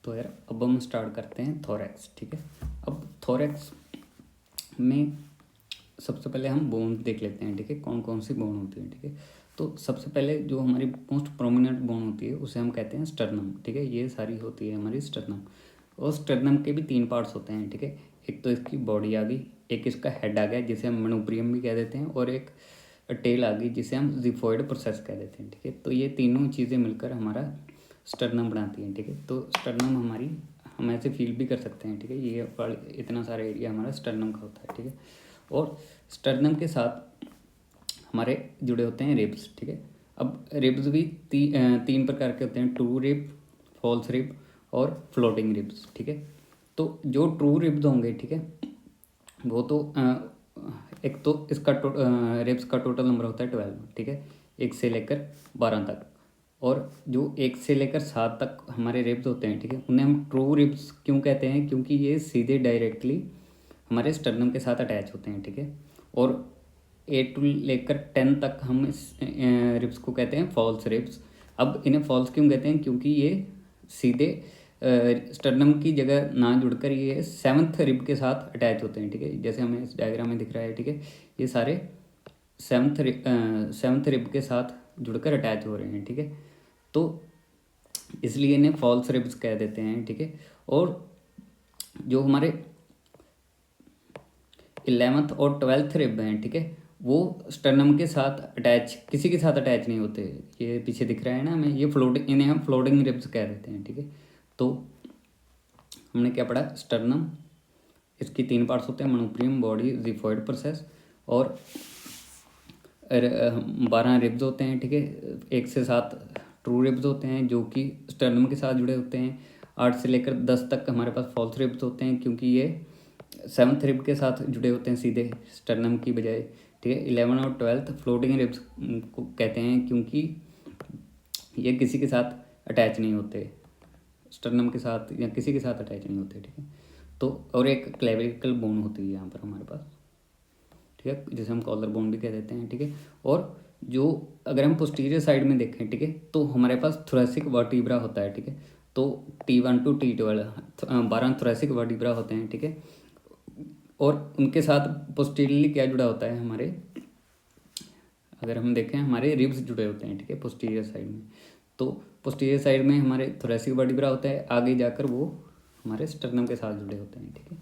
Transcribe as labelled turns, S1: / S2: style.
S1: तो यार अब हम स्टार्ट करते हैं थोरैक्स। ठीक है, अब थोरैक्स में सबसे पहले हम बोन्स देख लेते हैं। ठीक है, कौन कौन सी बोन होती है। ठीक है, तो सबसे पहले जो हमारी मोस्ट प्रोमिनेंट बोन होती है उसे हम कहते हैं स्टर्नम। ठीक है, ये सारी होती है हमारी स्टर्नम। और स्टर्नम के भी 3 पार्ट्स होते हैं। ठीक है, एक तो इसकी बॉडी आ गई, एक इसका हेड आ गया जिसे हम मनुप्रियम भी कह देते हैं, और एक टेल आ गई जिसे हम जिफॉइड प्रोसेस कह देते हैं। ठीक है, तो ये तीनों चीज़ें मिलकर हमारा स्टर्नम बनाती हैं। ठीक है, तो स्टर्नम हमारी हम ऐसे फील भी कर सकते हैं। ठीक है, ये इतना सारा एरिया हमारा स्टर्नम का होता है। ठीक है, और स्टर्नम के साथ हमारे जुड़े होते हैं रिब्स। ठीक है, अब रिब्स भी तीन प्रकार के होते हैं, ट्रू रिब, फॉल्स रिब और फ्लोटिंग रिब्स। ठीक है, तो जो ट्रू रिब्स होंगे, ठीक है, वो तो एक तो इसका रिब्स का टोटल नंबर होता है 12। ठीक है, 1 से लेकर 12 तक। और जो 1 से लेकर 7 तक हमारे रिब्स होते हैं, ठीक है, उन्हें हम ट्रू रिब्स क्यों कहते हैं, क्योंकि ये सीधे डायरेक्टली हमारे स्टर्नम के साथ अटैच होते हैं। ठीक है, और 8 टू लेकर 10 तक हम इस रिब्स को कहते हैं फॉल्स रिब्स। अब इन्हें फॉल्स क्यों कहते हैं, क्योंकि ये सीधे स्टर्नम की जगह ना जुड़कर ये 7th रिब के साथ अटैच होते हैं। ठीक है, जैसे हमें इस डायग्राम में दिख रहा है। ठीक है, ये सारे 7th रिब के साथ जुड़कर अटैच हो रहे हैं। ठीक है, तो इसलिए इन्हें फॉल्स रिब्स कह देते हैं। ठीक है, और जो हमारे 11th और 12th रिब हैं, ठीक है, वो स्टर्नम के साथ अटैच, किसी के साथ अटैच नहीं होते। ये पीछे दिख रहा है ना हमें, ये फ्लोटिंग, इन्हें हम फ्लोटिंग रिब्स कह देते हैं। ठीक है, तो हमने क्या पढ़ा, स्टर्नम, इसकी 3 पार्ट्स होते हैं, मनुप्रियम, बॉडी, जिफॉइड प्रोसेस, और 12 रिब्स होते हैं। ठीक है, 1 से 7 ट्रू रिब्स होते हैं जो कि स्टर्नम के साथ जुड़े होते हैं। 8 से लेकर 10 तक हमारे पास फॉल्स रिब्स होते हैं क्योंकि ये 7th रिब के साथ जुड़े होते हैं सीधे स्टर्नम की बजाय। ठीक है, 11 और 12th फ्लोटिंग रिब्स को कहते हैं क्योंकि ये किसी के साथ अटैच नहीं होते, स्टर्नम के साथ या किसी के साथ अटैच नहीं होते। ठीक है, तो और एक क्लेविकल बोन होती है यहाँ पर हमारे पास। ठीक है, जिसे हम कॉलर बोन भी कह देते हैं। ठीक है, और जो अगर हम पोस्टीरियर साइड में देखें, ठीक है, तो हमारे पास थोरेसिक वर्टिब्रा होता है। ठीक है, तो T1 to T12 12 thoracic vertebra होते हैं। ठीक है, और उनके साथ पोस्टीरियरली क्या जुड़ा होता है, हमारे अगर हम देखें हमारे रिब्स जुड़े होते हैं। ठीक है, पोस्टीरियर साइड में, तो पोस्टीरियर साइड में हमारे थोरेसिक वर्टिब्रा होता है, आगे जाकर वो हमारे स्टर्नम के साथ जुड़े होते हैं। ठीक है,